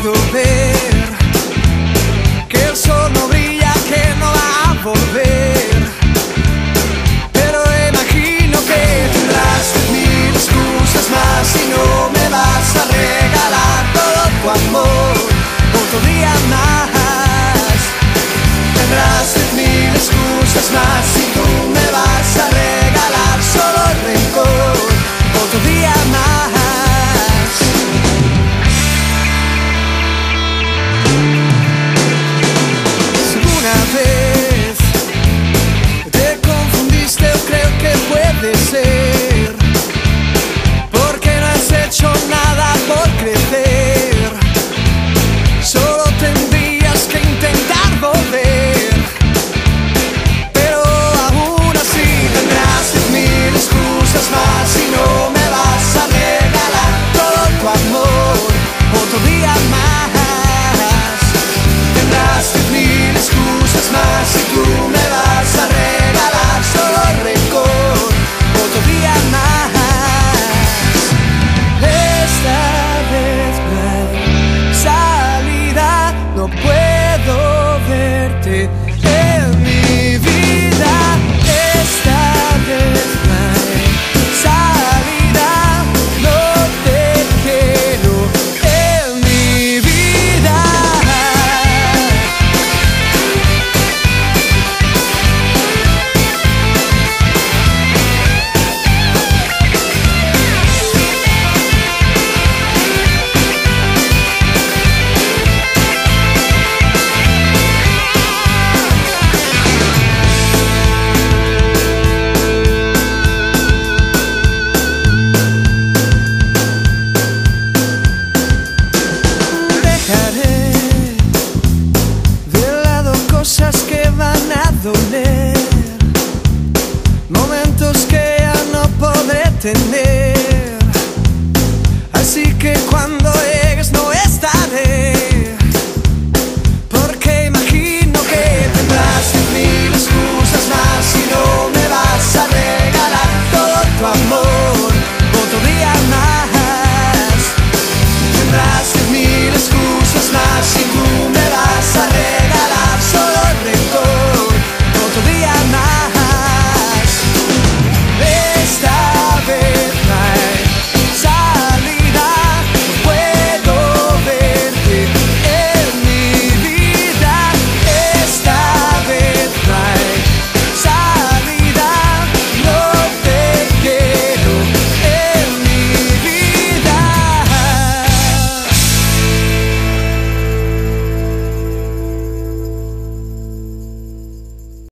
puedo ver que el sol no brilla, que no va a volver. Pero imagino que tendrás mil excusas más y no me vas a regalar todo tu amor otro día más. Tendrás mil excusas más y tú me vas a regalar solo el rencor otro día más. Si alguna vez te confundiste o creo que puede ser porque no has hecho nada por crecer, solo tendrías que intentar volver. Pero aún así tendrás 10.000 excusas más y no me vas a regalar todo tu amor otro día más. Tendrás 10.000 excusas más y tú me vas a regalar solo el rencor otro día más. Esta vez no hay salida, no puedo verte en mi vida. Esta vez no hay salida, no te quiero en mi vida. Dejaré de lado cosas que van a doler, momentos que ya no podré tener. Así que cuando